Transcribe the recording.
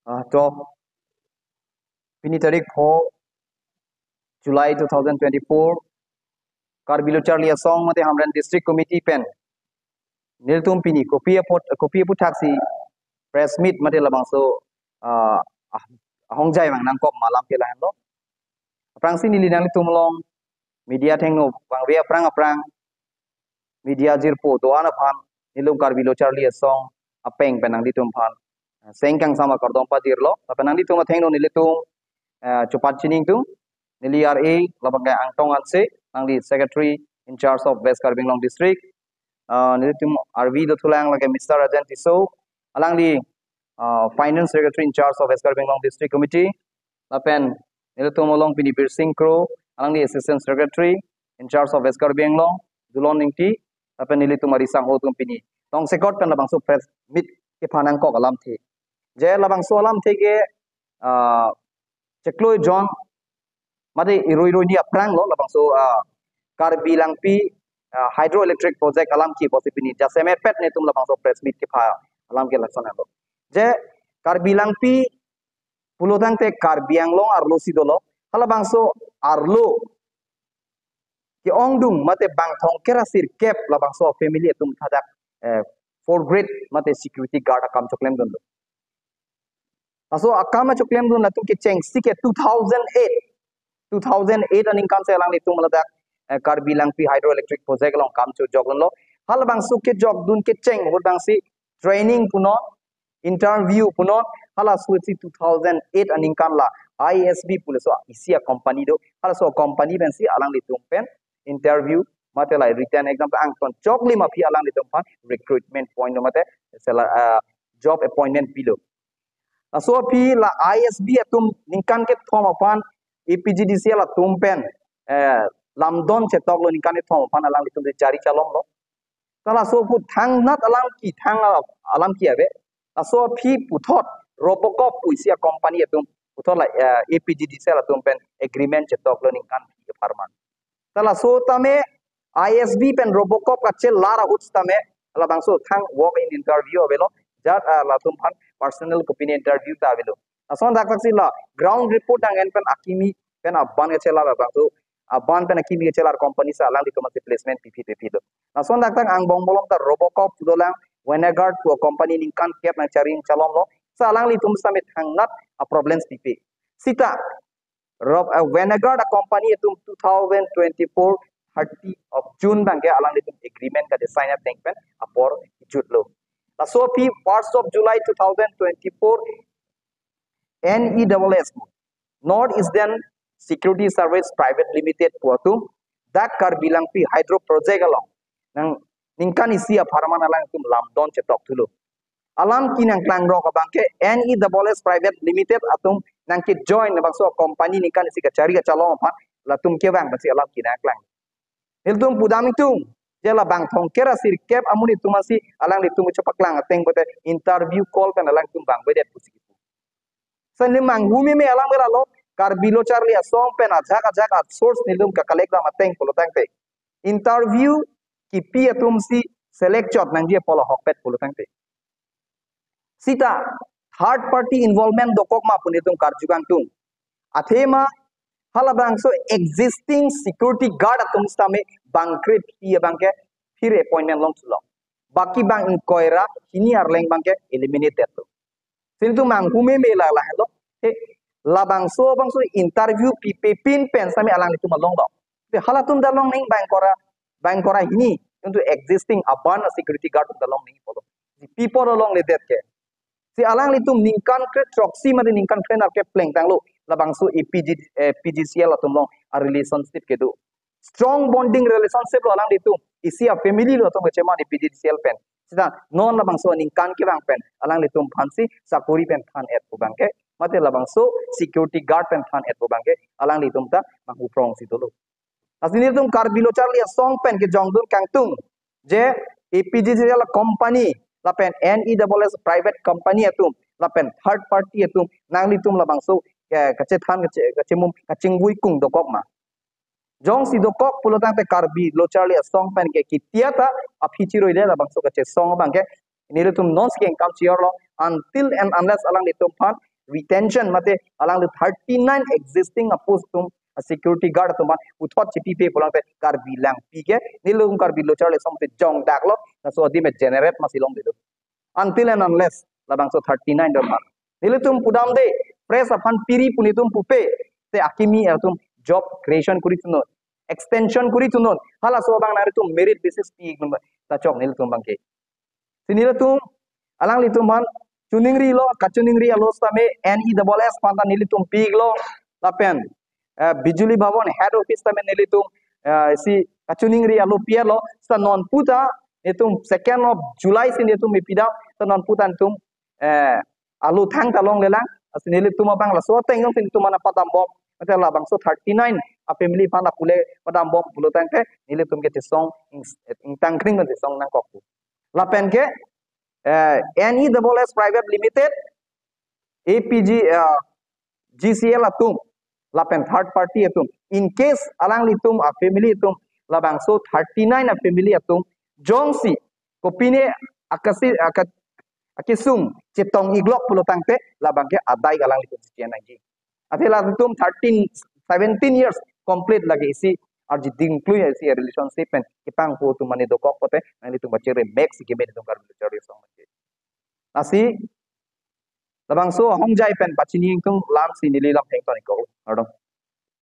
To pini tarik pho July 2024 Karbilo Charlie song mate Hamran District Committee pen niltum pini kopi put taxi press meet mate labang so hongjai mang nangkop malam ke lahan lo prang sini linang tumlong media tengno bang ria prang media jirpo doana phan nilum Karbilo Charlie song apeng penang ditum phan sengkang sama kardom pa dirlo penang ditum tengno nilitum cepat cining tu nili RA labagai angtong anse nang di secretary in charge of West Karbin Long district nili tum RV do tulang lagai Mr. Rajan Tiso alang di finance secretary in charge of West Karbin Long district committee lapen nili tum olong pini Bir Singh Kro alang di assistant secretary in charge of West Karbin Long dulon ningti lapen nili tum arisang ho tum pini tong sekot pen labang so press meet ke phanang kok alam the je labang so alam the ke Cekloi John made iroi ni aprang lo labang so Karbilang pi hydroelectric project alam ki posipini jaseme pet ne tum labang so press meet ke pha alam ke laksana lo je Karbilang pi pulotang te Karbiang long arlo sidolo halabang so arlo ki ongdung mate bang thong kera sir kep labang so family tum thadak for great mate security guard akam choklem don aso akama choklem don natum ke cheng sike 2008 aning kan selang ni tum ladak Karbilang pi hydroelectric project long kam chu joglon lo hal bang su ke jog dun ke cheng hol bang si training puno interview puno hala su 2008 aning kan la ISB puleso isia company do hala so company ben si alang li tum pen interview mate lai written exam ang ton jogli ma pi alang li tum pan recruitment point mate sela job appointment pilo aso pi la ISB atum ningkan ke thom apan EPGDCL atum pen lamdon chetok lo ningkan thom apan alang litum jari calom lo tala so pu thang nat alam ki ave aso pi puthot robocop puisia company atum puthot la EPGDCL atum pen agreement chetok lo ningkan ki farman tala so tame ISB pen robocop ka chel lara huts tame ala bangso thang walk in interview avelo jat latum pan personal opinion interview ta avelo ason dak taksila ground report angen pen akimi pen aban ke chela bangso aban pen akimi ke chelar company sa alang dikomase placement PPP do ason dak tang ang bong bolong ta robocop dolang wenegard to company ningkan kep na charing calom lo sa alang li tum same thang nat a problems PP sita rob wenegard a company tum 2024 30 of June bangke alang litum agreement ka sign up tank pen apor jutlo so P 1st of July 2024 NESS North Eastern Security Service Private Limited kuatum dak Karbilang pi hydro project along nang ningkan isi aparman alang tum lamdon cetok dulu alam kinang klang ro ka bangke NESS Private Limited atum nang ki join bang so company ningkan isi ka cari ka calon apa latum ke bang basi alam kinang klang hiltum pudam itu jela bang thong kera sir kep amuni tumasi alang litum cepak lang ateng bote interview call kan alang tum bang bedet pusi sanlim mang humi me alang mera lo Karbilo Charlie song pen ajak source nilum ka kalek da mateng polotang te interview ki pi atum si select chot nang je polo hokpet polotang te sita third party involvement dokok ma punitum karjugang tung athema halabang so existing security guard atum stame bangkre pi bangke फिर appointment long sulo baki bang inkoira kini arleng bangke eliminated to sintu mang hume me la lo labang so interview pi pin pen sami alang itu malong do te halatum dalong ning bangkora hini untuk existing aban security guard dalong ning polo the people along le det ke si alang litum ningkan ke proxy made ningkan train ar ke pleng tanglo labang so PGCL atum long a relationship ke do strong bonding relationship lo alang litum isi a family lo atum chema di PGCL pen sida non labang so ningkan ke bang pen alang litum phansi sakuri pen phan et ko bangke mate labang so security guard pen phan et ko bangke alang litum ta mang uprong si dolo asini tum Karbilo Charlie song pen ke jongdun kangtung je EPGCL company lapen NESS private company atum lapen third party atum nang litum labang so kache than kache mum kachingui kung dokok ma jong si dokok pulotang te Karbilo Charlie song pen ke kitiata aphichiro ide labang so kache song bang ke nilutum non sking kam chiorlo until and unless alang litum phan retention mate alang le 39 existing post tum security guard tum uthot chipi pe polang te kar bilang pi ke nilung kar bilo charle som te jong dak lo na so di me generate masilong de until and unless labang so 39 dor ma nilitum pudam de press upon piri punitum pupe te akimi atum job creation kuri tuno extension kuri tuno hala so bang nari tum merit basis pi number ta chok nilitum bang ke sinilatum alang litum man chuningri lo kachuningri alo same NESS panta nilitum pi lo lapen bijuli bhavon head office tame nilitum si kachuningri alo pi lo sa non puta itum 2nd of July sin itum ipida sa non putan tum alu thang talong lelang asinili tuma bang la so teng ngong tin tuma na padam bom ate la bang so 39 a family panda pule padam bom pulo tang ke nili tum ke te song ing tang kring te song nang kok la pen ke NESS private limited APG GCL atum la pen third party atum in case alang litum a family atum la bang so 39 a family atum jongsi kopine akasi akisum cetong iglok pulo tangte labangke adai galang litum sian lagi atela tum 17 years complete lagi isi arji include isi relationship pen kipang po tu mani dokok pote nani tu bacere max game tu kar bicari song nasi labang so hongjai pen pachini tung lam si nili lam heng to ni ko adong